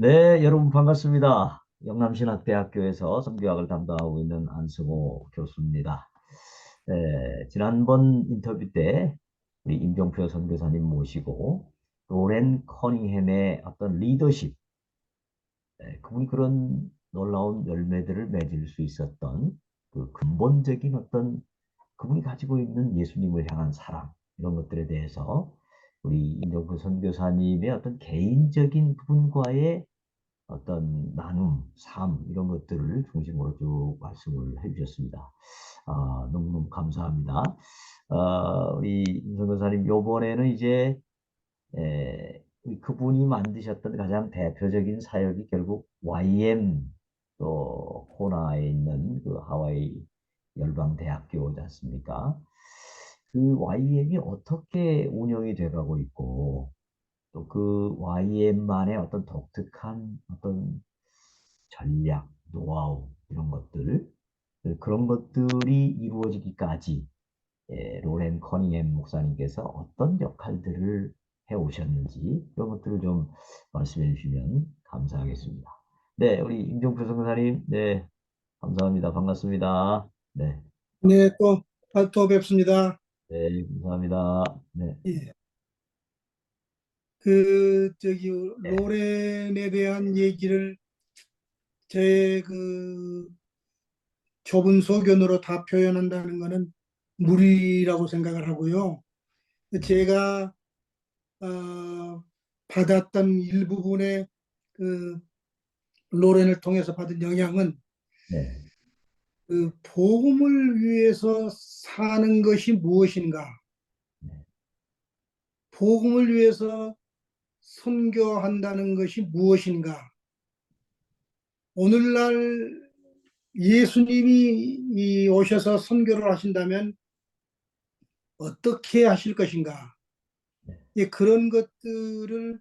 네, 여러분 반갑습니다. 영남신학대학교에서 선교학을 담당하고 있는 안승호 교수입니다. 지난번 인터뷰 때 우리 임종표 선교사님 모시고 로렌 커닝햄의 어떤 리더십, 그분이 그런 놀라운 열매들을 맺을 수 있었던 그 근본적인 어떤 그분이 가지고 있는 예수님을 향한 사랑, 이런 것들에 대해서 우리 임종표 선교사님의 어떤 개인적인 그분과의 어떤 나눔, 삶 이런 것들을 중심으로 쭉 말씀을 해주셨습니다. 너무너무 감사합니다. 우리 임성 교사님 요번에는 이제 그분이 만드셨던 가장 대표적인 사역이 결국 YM 또 코나에 있는 그 하와이 열방대학교지 않습니까? 그 YM이 어떻게 운영이 돼가고 있고 또 그 YM만의 어떤 독특한 어떤 전략, 노하우 이런 것들 그런 것들이 이루어지기까지 로렌 커닝햄 목사님께서 어떤 역할들을 해 오셨는지 이런 것들을 좀 말씀해 주시면 감사하겠습니다. 네, 우리 임종표 선교사님, 네, 감사합니다. 반갑습니다. 네, 네, 또 뵙습니다. 네, 감사합니다. 네, 예. 저기, 네, 로렌에 대한 얘기를 제 좁은 소견으로 다 표현한다는 것은 무리라고 생각을 하고요. 제가, 받았던 일부분의 그 로렌을 통해서 받은 영향은 네, 복음을 위해서 사는 것이 무엇인가, 네, 복음을 위해서 선교한다는 것이 무엇인가, 오늘날 예수님이 오셔서 선교를 하신다면 어떻게 하실 것인가? 예, 그런 것들을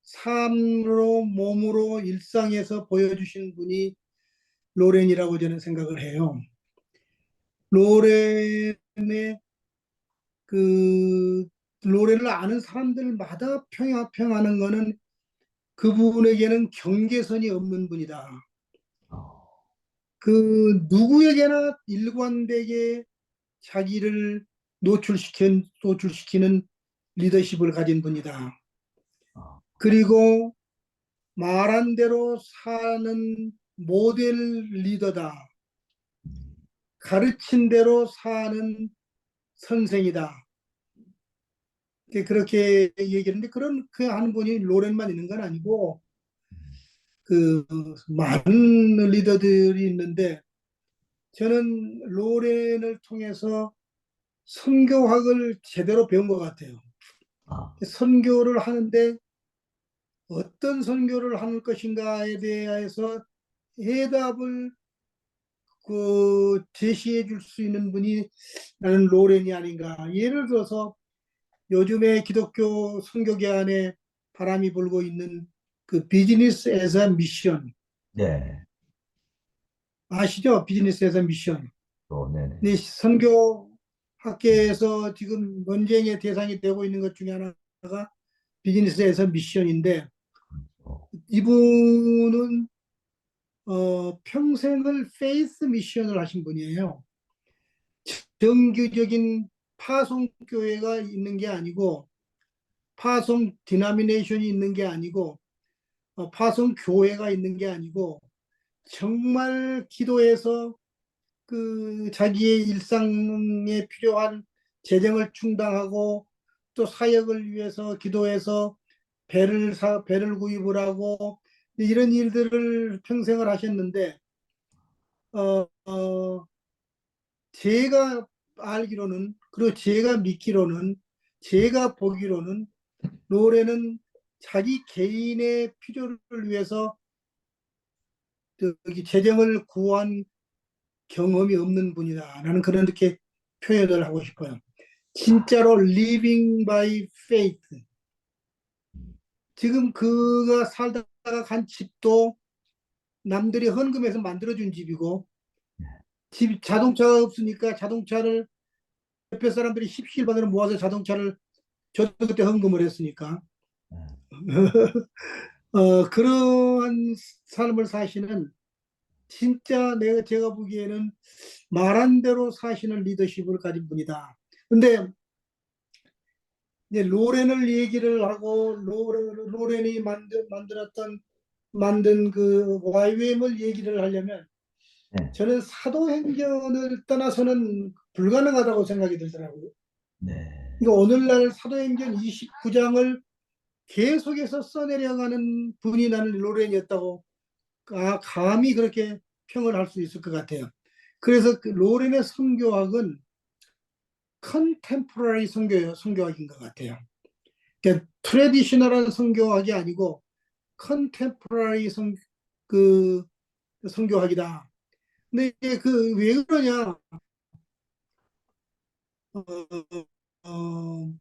삶으로, 몸으로, 일상에서 보여주신 분이 로렌이라고 저는 생각을 해요. 로렌의 그 로렌을 아는 사람들마다 평하는 거는 그분에게는 경계선이 없는 분이다. 어, 누구에게나 일관되게 자기를 노출시키는 리더십을 가진 분이다. 어, 그리고 말한 대로 사는 모델 리더다. 음, 가르친 대로 사는 선생이다. 그렇게 얘기했는데 그런 그 하는 분이 로렌만 있는 건 아니고 음, 그 많은 리더들이 있는데 저는 로렌을 통해서 선교학을 제대로 배운 것 같아요. 아, 선교를 하는데 어떤 선교를 하는 것인가에 대해서 해답을 제시해 줄 수 있는 분이 나는 로렌이 아닌가. 예를 들어서 요즘에 기독교 선교계 안에 바람이 불고 있는 그 비즈니스 에서 미션 네, 아시죠? 비즈니스 에서 미션. 또, 네네, 네, 선교 학계에서 지금 논쟁의 대상이 되고 있는 것 중에 하나가 비즈니스 에서 미션인데 어, 이분은 평생을 페이스 미션을 하신 분이에요. 정규적인 파송 교회가 있는 게 아니고 파송 디나미네이션이 있는 게 아니고 파송 교회가 있는 게 아니고 정말 기도해서 자기의 일상에 필요한 재정을 충당하고 또 사역을 위해서 기도해서 배를 구입을 하고 이런 일들을 평생을 하셨는데 어, 어, 제가 알기로는 그리고 제가 믿기로는 제가 보기로는 노래는 자기 개인의 필요를 위해서 여기 재정을 구한 경험이 없는 분이다. 나는 그렇게 표현을 하고 싶어요. 진짜로 living by faith. 지금 그가 살다가 간 집도 남들이 헌금해서 만들어준 집이고 집 자동차가 없으니까 자동차를 옆에 사람들이 십시일반으로 모아서 자동차를 저도 그때 헌금을 했으니까 그러한 삶을 사시는 진짜 제가 보기에는 말한 대로 사시는 리더십을 가진 분이다. 근데 이제 로렌을 얘기를 하고 로렌이 만든 그 YWAM을 얘기를 하려면 네, 저는 사도행전을 떠나서는 불가능하다고 생각이 들더라고요. 네, 그러니까 오늘날 사도행전 29장을 계속해서 써내려가는 분이 나는 로렌이었다고 감히 그렇게 평을 할 수 있을 것 같아요. 그래서 그 로렌의 선교학은 컨템포러리 선교학인 것 같아요. 그러니까 트레디셔널한 선교학이 아니고 컨템포러리 그 선교학이다. 근데 그 왜 그러냐? 어, 어,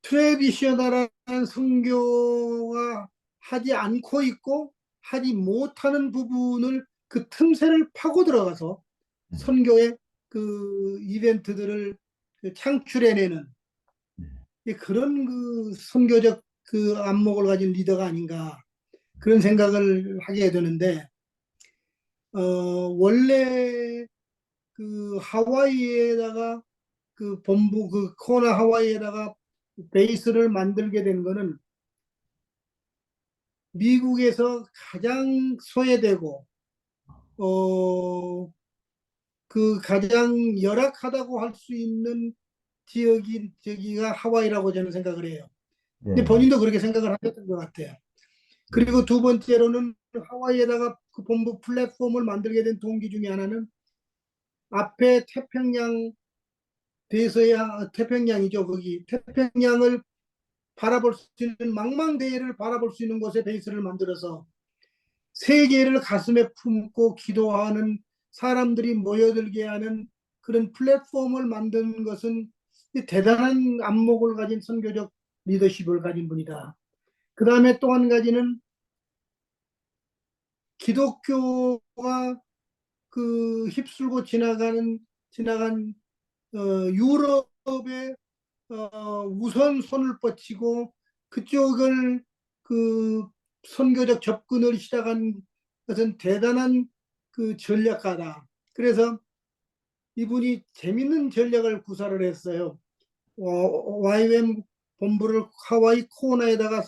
트레디셔널한 선교가 하지 않고 있고 하지 못하는 부분을 그 틈새를 파고 들어가서 선교의 그 이벤트들을 그 창출해내는 그런 그 선교적 그 안목을 가진 리더가 아닌가 그런 생각을 하게 되는데 원래 그 하와이에다가 그 본부 그 코나 하와이에다가 베이스를 만들게 된 거는 미국에서 가장 소외되고 어, 그 가장 열악하다고 할 수 있는 저기가 하와이라고 저는 생각을 해요. 근데 네, 본인도 그렇게 생각을 하셨던 것 같아요. 그리고 두 번째로는 하와이에다가 그 본부 플랫폼을 만들게 된 동기 중에 하나는 앞에 태평양 대서야 태평양이죠. 거기 태평양을 바라볼 수 있는 망망대해를 바라볼 수 있는 곳에 베이스를 만들어서 세계를 가슴에 품고 기도하는 사람들이 모여들게 하는 그런 플랫폼을 만든 것은 대단한 안목을 가진 선교적 리더십을 가진 분이다. 그 다음에 또 한 가지는 기독교가 그 휩쓸고 지나간 유럽의 우선 손을 뻗치고 그쪽을 그 선교적 접근을 시작한 것은 대단한 그 전략가다. 그래서 이분이 재밌는 전략을 구사를 했어요. YM 본부를 하와이 코나에다가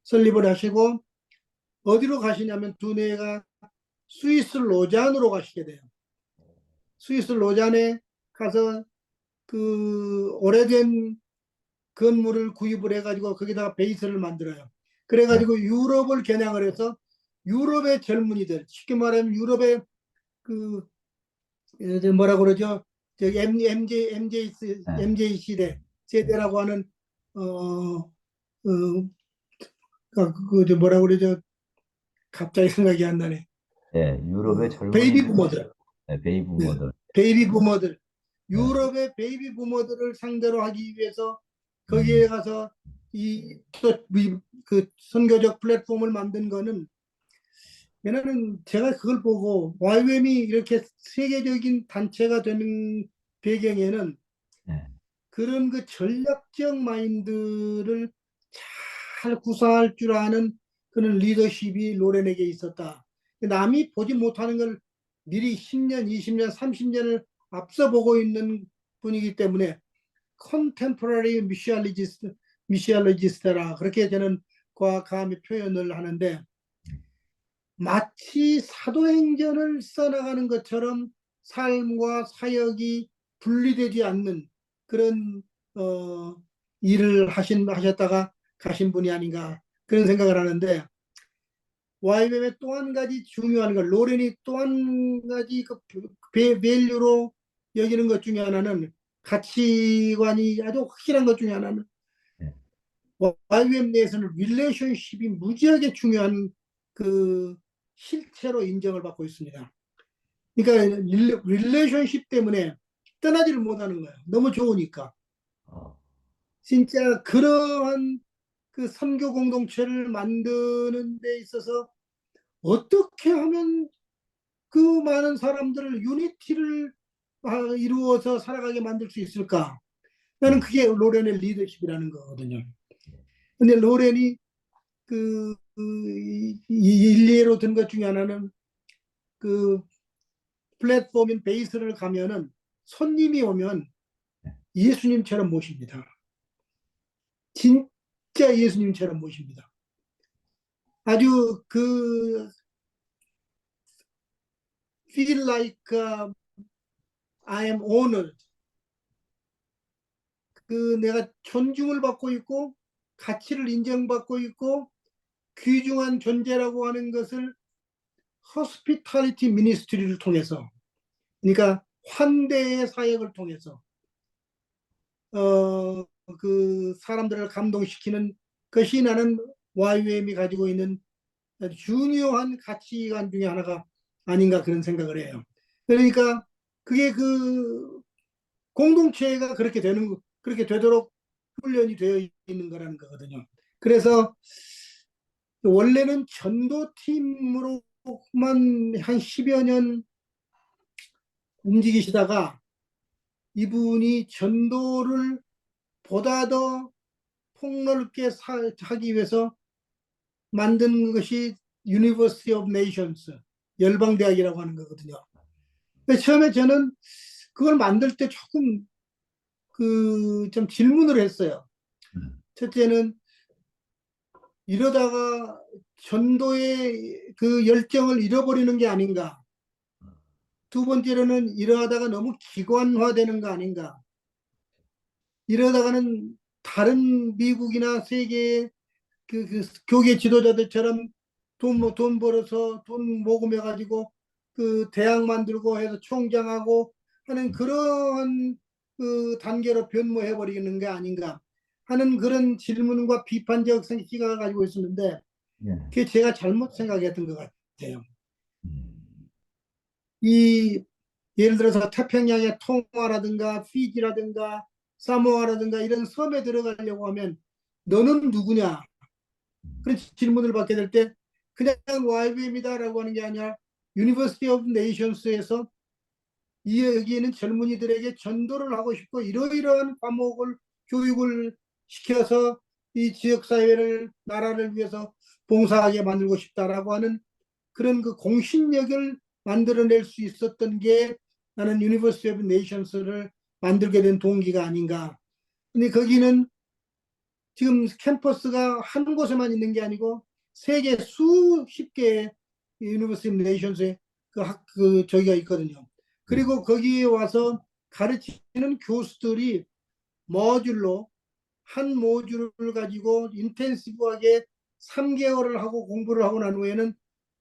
설립을 하시고 어디로 가시냐면 두뇌가 스위스 로잔으로 가시게 돼요. 스위스 로잔에 가서 그 오래된 건물을 구입을 해가지고 거기다가 베이스를 만들어요. 네, 그래가지고 유럽을 겨냥을 해서 유럽의 젊은이들, 쉽게 말하면 유럽의 그 뭐라 그러죠? 네, MJ 세대라고 하는 어, 뭐라 그러죠? 갑자기 생각이 안 나네. 네, 유럽의 베이비 젊은이들, 부모들, 네, 베이비 네. 부모들, 베이비 부모들, 네, 유럽의 베이비 부모들을 상대로 하기 위해서 거기에 음, 가서 이또그 선교적 플랫폼을 만든 거는 왜냐는 제가 그걸 보고 YWAM이 이렇게 세계적인 단체가 되는 배경에는 네, 그런 그 전략적 마인드를 잘 구사할 줄 아는 그런 리더십이 로렌에게 있었다. 남이 보지 못하는 걸 미리 10년, 20년, 30년을 앞서 보고 있는 분이기 때문에 컨템포러리 미시알로지스트라 그렇게 저는 감히 표현을 하는데 마치 사도행전을 써나가는 것처럼 삶과 사역이 분리되지 않는 그런 일을 하셨다가 가신 분이 아닌가 그런 생각을 하는데 YM의 또 한 가지 중요한 것, 로렌이 또 한 가지 그 밸류로 여기는 것 중에 하나는 가치관이 아주 확실한 것 중에 하나는 네, YM 내에서는 릴레이션십이 무지하게 중요한 그 실체로 인정을 받고 있습니다. 그러니까 릴레이션십 때문에 떠나지를 못하는 거예요. 너무 좋으니까. 어, 진짜 그러한 그 선교 공동체를 만드는 데 있어서 어떻게 하면 그 많은 사람들을 유니티를 이루어서 살아가게 만들 수 있을까? 나는 음, 그게 로렌의 리더십이라는 거거든요. 근데 로렌이 일례로 든 것 중에 하나는 그 플랫폼인 베이스를 가면은 손님이 오면 예수님처럼 모십니다. 진짜 예수님처럼 모십니다. 아주 feel like I am honored. 내가 존중을 받고 있고 가치를 인정받고 있고 귀중한 존재라고 하는 것을 hospitality ministry를 통해서, 그러니까 환대의 사역을 통해서 사람들을 감동시키는 것이 나는 YWAM이 가지고 있는 중요한 가치관 중에 하나가 아닌가 그런 생각을 해요. 그러니까 그게 공동체가 그렇게 되도록 훈련이 되어 있는 거라는 거거든요. 그래서 원래는 전도팀으로만 한 10여 년 움직이시다가 이분이 전도를 보다 더 폭넓게 하기 위해서 만든 것이 University of Nations, 열방대학이라고 하는 거거든요. 처음에 저는 그걸 만들 때 조금 좀 질문을 했어요. 첫째는 이러다가 전도의 열정을 잃어버리는 게 아닌가. 두 번째로는 이러다가 너무 기관화되는 거 아닌가. 이러다가는 다른 미국이나 세계의 교계 지도자들처럼 돈 벌어서 돈 모금해 가지고 대학 만들고 해서 총장하고 하는 그런 단계로 변모해 버리는 게 아닌가 하는 그런 질문과 비판적 시각을 가지고 있었는데 예. 그게 제가 잘못 생각했던 것 같아요. 음. 예를 들어서 태평양의 통화라든가 피지라든가 사모아라든가 이런 섬에 들어가려고 하면 너는 누구냐? 그런 질문을 받게 될 때 그냥 YBM이다라고 하는 게 아니라 University of Nations에서 여기에는 젊은이들에게 전도를 하고 싶고 이러이러한 과목을 교육을 시켜서 이 지역사회를 나라를 위해서 봉사하게 만들고 싶다라고 하는 그런 공신력을 만들어낼 수 있었던 게 나는 University of Nations를 만들게 된 동기가 아닌가. 근데 거기는 지금 캠퍼스가 한 곳에만 있는 게 아니고 세계 수십 개의 유니버시티 네이션스에 저기가 있거든요. 그리고 거기에 와서 가르치는 교수들이 모듈로 한 모듈을 가지고 인텐시브하게 3개월을 하고 공부를 하고 난 후에는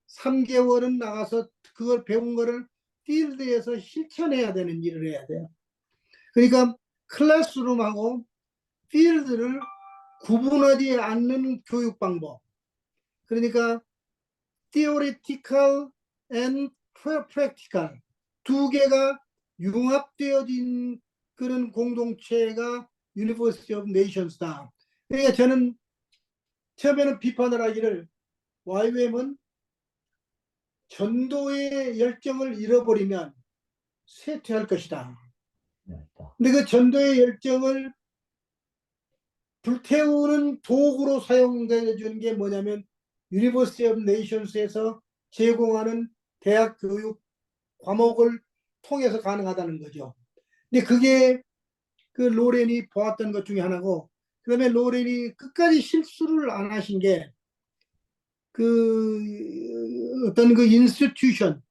3개월은 나가서 그걸 배운 거를 필드에서 실천해야 되는 일을 해야 돼요. 그러니까 클래스룸하고 필드를 구분하지 않는 교육 방법. 그러니까 theoretical and practical 두 개가 융합되어진 그런 공동체가 University of Nations다. 그러니까 저는 처음에는 비판을 하기를 YWAM은 전도의 열정을 잃어버리면 쇠퇴할 것이다. 근데 그 전도의 열정을 불태우는 도구로 사용되어 주는 게 뭐냐면 University of Nations에서 제공하는 대학 교육 과목을 통해서 가능하다는 거죠. 근데 그게 로렌이 보았던 것 중에 하나고, 그다음에 로렌이 끝까지 실수를 안 하신 게 어떤 인스티튜션,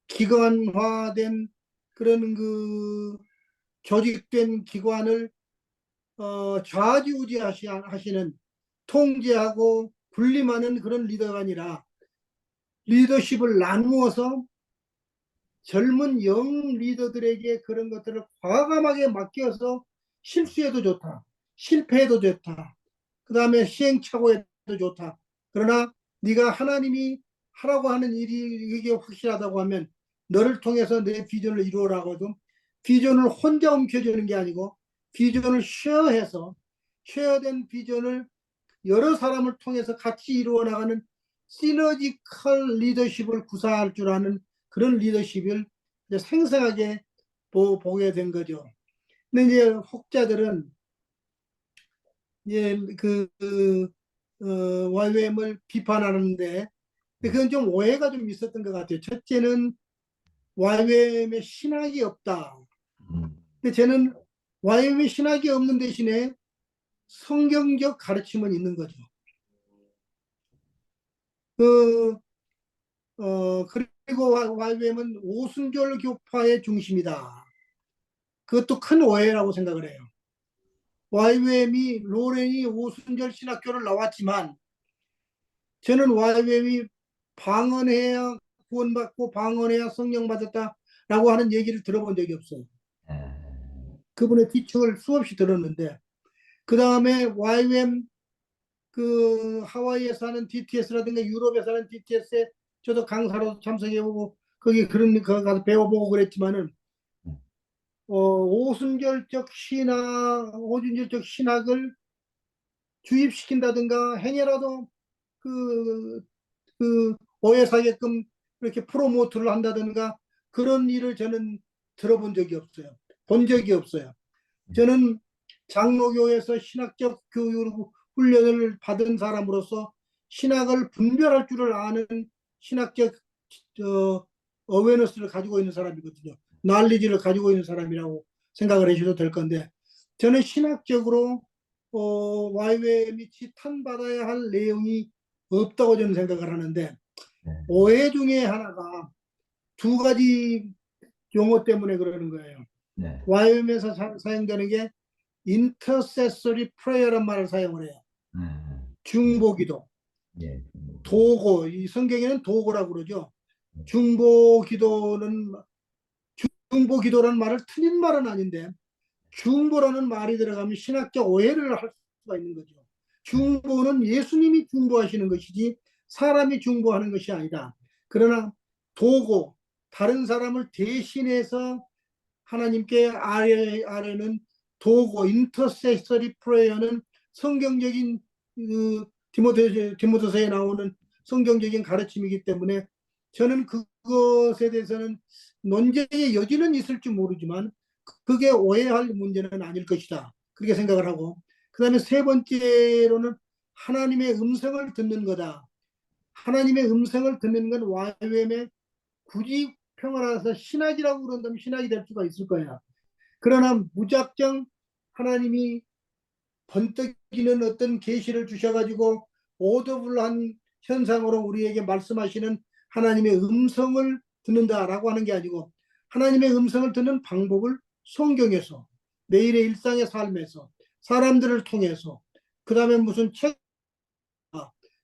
기관화된 그런 조직된 기관을 좌지우지하시는 통제하고 군림하는 그런 리더가 아니라 리더십을 나누어서 젊은 영 리더들에게 그런 것들을 과감하게 맡겨서 실수해도 좋다. 실패해도 좋다. 그 다음에 시행착오해도 좋다. 그러나 네가 하나님이 하라고 하는 일이 이게 확실하다고 하면 너를 통해서 내 비전을 이루어라거든. 비전을 혼자 움켜쥐는 게 아니고 비전을 쉐어된 비전을 여러 사람을 통해서 같이 이루어 나가는 시너지컬 리더십을 구사할 줄 아는 그런 리더십을 이제 생생하게 보게 된 거죠. 근데 이제 혹자들은 이제 YWAM을 비판하는데 그건 좀 오해가 좀 있었던 것 같아요. 첫째는 YWAM의 신학이 없다. 음, 근데 저는 YWAM의 신학이 없는 대신에 성경적 가르침은 있는 거죠. 그, 그리고 YWAM은 오순절 교파의 중심이다. 그것도 큰 오해라고 생각을 해요. YWAM이 로렌이 오순절 신학교를 나왔지만 저는 YWAM이 방언해야 구원받고 방언해야 성령 받았다라고 하는 얘기를 들어본 적이 없어요. 에, 그분의 티칭을 수없이 들었는데 그 다음에 YWAM 그 하와이에 사는 DTS라든가 유럽에 사는 DTS에 저도 강사로 참석해보고 거기 그런 거 가서 배워보고 그랬지만은 음, 오순절적 신학, 오순절적 신학을 주입시킨다든가 행여라도 그, 그 오해 사게끔 이렇게 프로모트를 한다든가 그런 일을 저는 들어본 적이 없어요. 본 적이 없어요. 저는 장로교에서 신학적 교육 훈련을 받은 사람으로서 신학을 분별할 줄을 아는 신학적 어웨너스를 가지고 있는 사람이거든요. 난리지를 가지고 있는 사람이라고 생각을 하셔도 될 건데 저는 신학적으로 YWAM이 지탄받아야 할 내용이 없다고 저는 생각을 하는데 네, 오해 중에 하나가 두 가지 용어 때문에 그러는 거예요. 네, YWAM에서 사용되는 게 intercessory prayer란 말을 사용을 해요. 네, 중보기도, 예, 도고, 이 성경에는 도고라고 그러죠. 중보기도는 중보기도라는 말을 틀린 말은 아닌데 중보라는 말이 들어가면 신학적 오해를 할 수가 있는 거죠. 중보는 예수님이 중보하시는 것이지 사람이 중보하는 것이 아니다. 그러나 도고, 다른 사람을 대신해서 하나님께 아뢰는 도구, 인터세서리 프레이어는 성경적인 디모데서에 나오는 성경적인 가르침이기 때문에 저는 그것에 대해서는 논쟁의 여지는 있을지 모르지만 그게 오해할 문제는 아닐 것이다. 그렇게 생각을 하고 그 다음에 세 번째로는 하나님의 음성을 듣는 거다. 하나님의 음성을 듣는 건 YWAM의 굳이 평화라서 신학이라고 그런다면 신학이 될 수가 있을 거야. 그러나 무작정 하나님이 번뜩이는 어떤 계시를 주셔가지고 오더블한 현상으로 우리에게 말씀하시는 하나님의 음성을 듣는다라고 하는 게 아니고 하나님의 음성을 듣는 방법을 성경에서 매일의 일상의 삶에서 사람들을 통해서 그 다음에 무슨 책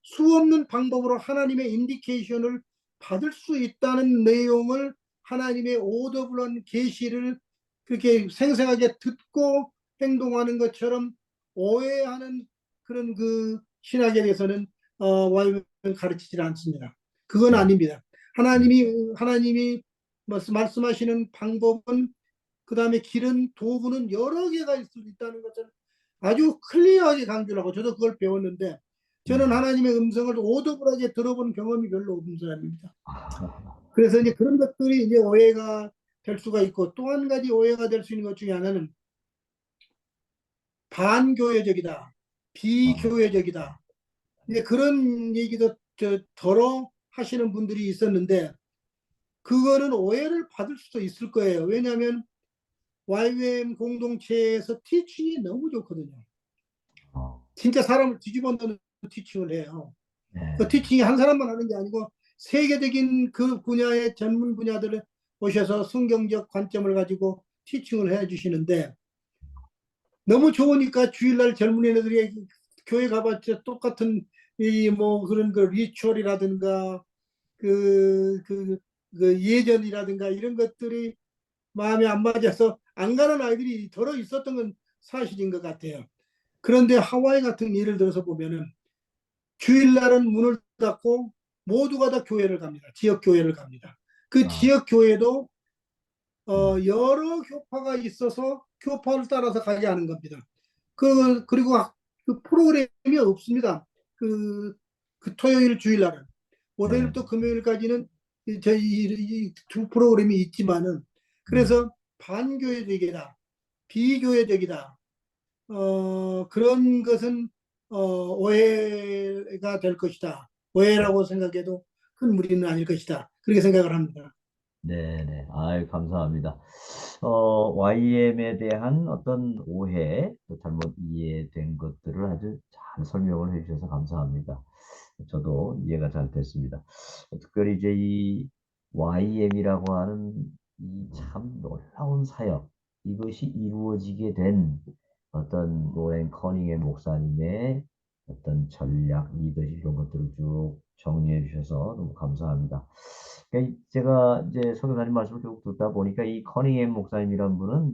수없는 방법으로 하나님의 인디케이션을 받을 수 있다는 내용을 하나님의 오더블한 계시를 그렇게 생생하게 듣고 행동하는 것처럼 오해하는 그런 그 신학에 대해서는 와이는 가르치지 않습니다. 그건 네, 아닙니다. 하나님이 말씀하시는 방법은 그 다음에 길은 도구는 여러 개가 있을 수 있다는 것을 아주 클리어하게 강조를 하고 저도 그걸 배웠는데 네. 저는 하나님의 음성을 오더블하게 들어본 경험이 별로 없는 사람입니다. 아, 그래서 이제 그런 것들이 이제 오해가 될 수가 있고 또 한 가지 오해가 될 수 있는 것 중에 하나는 반교회적이다, 아, 비교회적이다. 이제 그런 얘기도 덜어 하시는 분들이 있었는데 그거는 오해를 받을 수도 있을 거예요. 왜냐하면 YWAM 공동체에서 티칭이 너무 좋거든요. 아, 진짜 사람을 뒤집어 놓는 티칭을 해요. 그 네, 티칭이 한 사람만 하는 게 아니고 세계적인 그 분야의 전문 분야들을 오셔서 성경적 관점을 가지고 티칭을 해 주시는데 너무 좋으니까 주일날 젊은 애들이 교회 가봤자 똑같은 이 뭐 그런 그 리추얼이라든가 그, 그, 그 예전이라든가 이런 것들이 마음에 안 맞아서 안 가는 아이들이 더러 있었던 건 사실인 것 같아요. 그런데 하와이 같은 예를 들어서 보면은 주일날은 문을 닫고 모두가 다 교회를 갑니다. 지역 교회를 갑니다. 그 아, 지역 교회도 음, 여러 교파가 있어서 교파를 따라서 가게 하는 겁니다. 그리고 그 프로그램이 없습니다. 그, 그 토요일 주일날은 네, 월요일부터 금요일까지는 저희 두 프로그램이 있지만은 네, 그래서 반교회적이다, 비교회적이다. 그런 것은 오해가 될 것이다. 오해라고 생각해도 큰 무리는 아닐 것이다. 그렇게 생각을 합니다. 네네. 아유, 감사합니다. YM에 대한 어떤 오해, 또 잘못 이해된 것들을 아주 잘 설명을 해주셔서 감사합니다. 저도 이해가 잘 됐습니다. 특별히 이제 이 YM이라고 하는 이 참 놀라운 사역, 이것이 이루어지게 된 어떤 로렌 커닝의 목사님의 어떤 전략, 리더십 이런 것들을 쭉 정리해 주셔서 너무 감사합니다. 그러니까 제가 이제 선교사님 말씀을 쭉 듣다 보니까 이 커닝햄 목사님이란 분은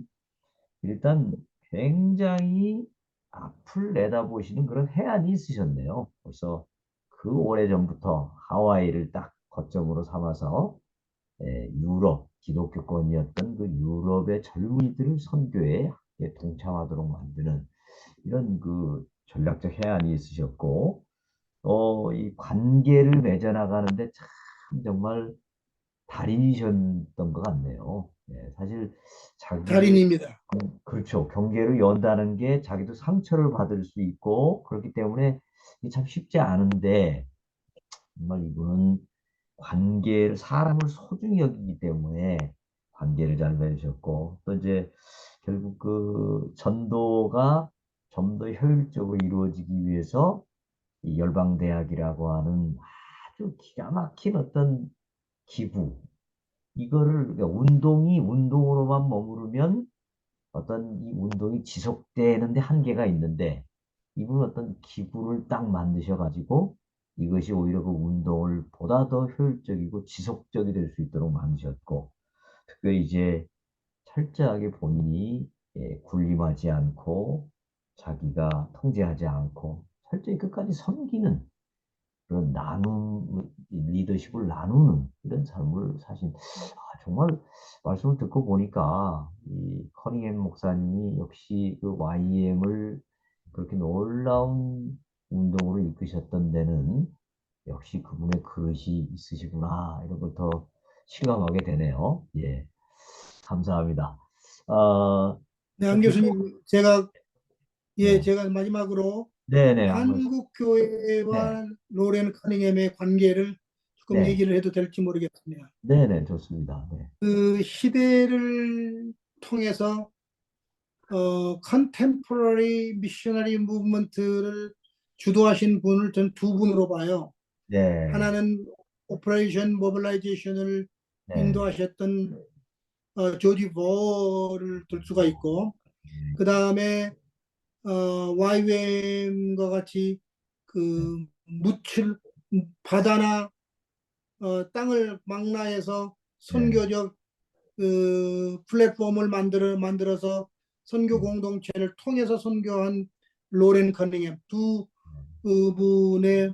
일단 굉장히 앞을 내다보시는 그런 해안이 있으셨네요. 벌써 그 오래전부터 하와이를 딱 거점으로 삼아서 유럽, 기독교권이었던 그 유럽의 젊은이들을 선교에 동참하도록 만드는 이런 그 전략적 해안이 있으셨고, 이 관계를 맺어나가는데 참 정말 달인이셨던 것 같네요. 사실 자기의 달인입니다. 그렇죠. 경계를 연다는 게 자기도 상처를 받을 수 있고 그렇기 때문에 이게 참 쉽지 않은데 정말 이분은 관계를 사람을 소중히 여기기 때문에 관계를 잘 맺으셨고 또 이제 결국 그 전도가 좀 더 효율적으로 이루어지기 위해서 이 열방대학이라고 하는 아주 기가 막힌 어떤 기구 이거를 그러니까 운동이 운동으로만 머무르면 어떤 이 운동이 지속되는데 한계가 있는데 이분은 어떤 기구를 딱 만드셔 가지고 이것이 오히려 그 운동을 보다 더 효율적이고 지속적이 될 수 있도록 만드셨고 특별히 이제 철저하게 본인이 군림하지 않고 자기가 통제하지 않고 철저히 끝까지 섬기는 그런 리더십을 나누는 이런 삶을 사신, 정말 말씀을 듣고 보니까 이 커닝햄 목사님이 역시 그 YM을 그렇게 놀라운 운동으로 이끄셨던 데는 역시 그분의 그릇이 있으시구나, 이런 걸 더 실감하게 되네요. 예, 감사합니다. 어, 네, 저 안 계속, 교수님, 제가 예, 네, 제가 마지막으로 네네, 한번, 한국 네, 교회와 로렌 커닝햄의 관계를 조금 네, 얘기를 해도 될지 모르겠습니다. 네네, 좋습니다. 네, 그 시대를 통해서 컨템포러리 미셔너리 무브먼트를 주도하신 분을 전 두 분으로 봐요. 네, 하나는 오퍼레이션 모빌라이제이션을 네, 인도하셨던 조지 버를 들 수가 있고, 그 다음에 YWM과 같이 네, 그 묻힐 바다나 땅을 망라해서 네. 선교적 그 플랫폼을 만들어서 선교 공동체를 통해서 선교한 로렌 커닝햄 두 분의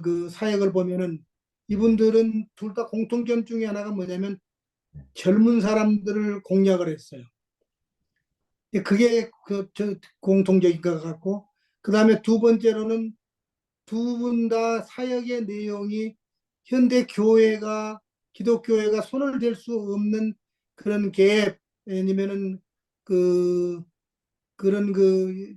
그 사역을 보면은 이분들은 둘 다 공통점 중에 하나가 뭐냐면 젊은 사람들을 공략을 했어요. 그게 저 공통적인 것 같고, 그 다음에 두 번째로는 두 분 다 사역의 내용이 현대 교회가 기독교회가 손을 댈 수 없는 그런 갭 아니면은 그 그런 그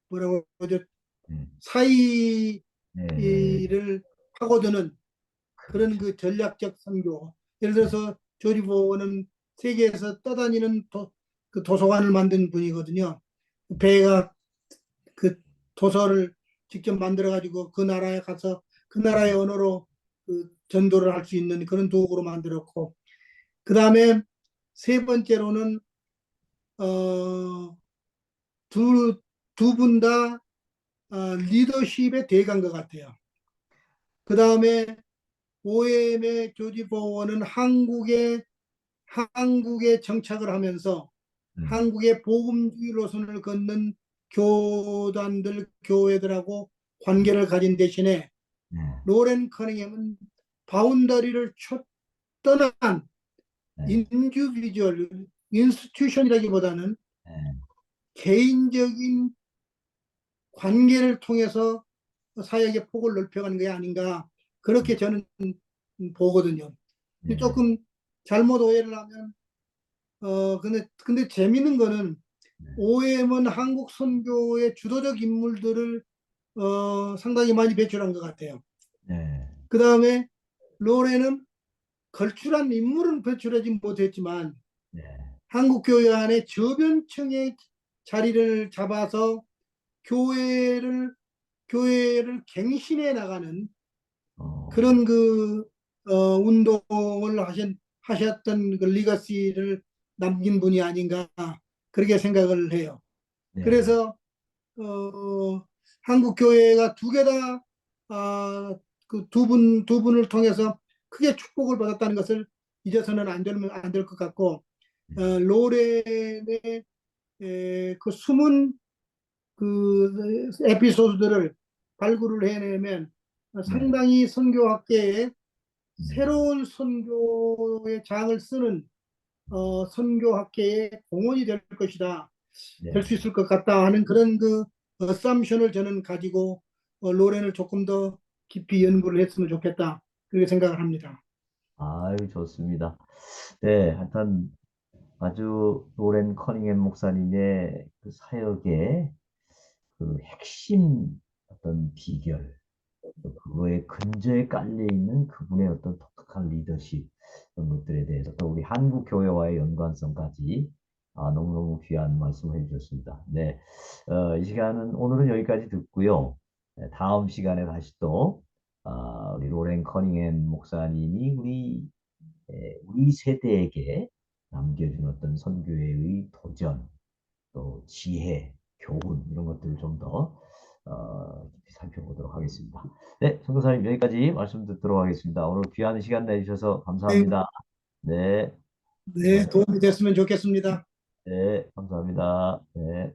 뭐라고 하죠, 네, 사이를 네, 파고드는 그런 그렇죠. 그 전략적 선교. 예를 네, 들어서 조지 보는 세계에서 떠다니는 그 도서관을 만든 분이거든요. 배가 그 도서를 직접 만들어 가지고 그 나라에 가서 그 나라의 언어로 그 전도를 할 수 있는 그런 도구로 만들었고, 그 다음에 세 번째로는 어, 두 분 다 리더십의 대가인 것 같아요. 그 다음에 OM의 조지 보원은 한국에 정착을 하면서 한국의 복음주의 노선을 걷는 교단들, 교회들하고 관계를 가진 대신에 네, 로렌 커닝햄은 바운더리를 떠난 네, 인디비주얼, 인스티튜션이라기보다는 네, 개인적인 관계를 통해서 사역의 폭을 넓혀가는 게 아닌가 그렇게 저는 보거든요. 네, 조금 잘못 오해를 하면 근데 재밌는 거는 OM은 한국 선교의 주도적 인물들을 상당히 많이 배출한 것 같아요. 네, 그 다음에 로렌은 걸출한 인물은 배출하지 못했지만 네, 한국교회 안에 저변층의 자리를 잡아서 교회를 교회를 갱신해 나가는 어, 그런 운동을 하셨던 그 리거시를 남긴 분이 아닌가 그렇게 생각을 해요. 네, 그래서 한국 교회가 두 개 다 그 두 분을 통해서 크게 축복을 받았다는 것을 잊어서는 안 될 것 같고 로렌의 그 숨은 그 에피소드들을 발굴을 해내면 네, 상당히 선교학계에 음, 새로운 선교의 장을 쓰는 선교학계의 공헌이 될 것이다. 될 수 네. 있을 것 같다 하는 그런 그 어썸션을 저는 가지고 로렌을 조금 더 깊이 연구를 했으면 좋겠다. 그렇게 생각을 합니다. 아유, 좋습니다. 네, 하여튼 아주 로렌 커닝햄 목사님의 그 사역의 그 핵심 어떤 비결, 또 그거의 근저에 깔려 있는 그분의 어떤 독특한 리더십 이런 것들에 대해서 또 우리 한국 교회와의 연관성까지 너무너무 귀한 말씀을 해주셨습니다. 네, 이 시간은 오늘은 여기까지 듣고요. 네, 다음 시간에 다시 또 우리 로렌 커닝햄 목사님이 우리 세대에게 남겨준 어떤 선교회의 도전, 또 지혜, 교훈 이런 것들을 좀 더 깊이 살펴보도록 하겠습니다. 네, 선교사님 여기까지 말씀 듣도록 하겠습니다. 오늘 귀한 시간 내주셔서 네, 감사합니다. 네, 네, 수고하셨습니다. 도움이 됐으면 좋겠습니다. 네, 감사합니다. 네.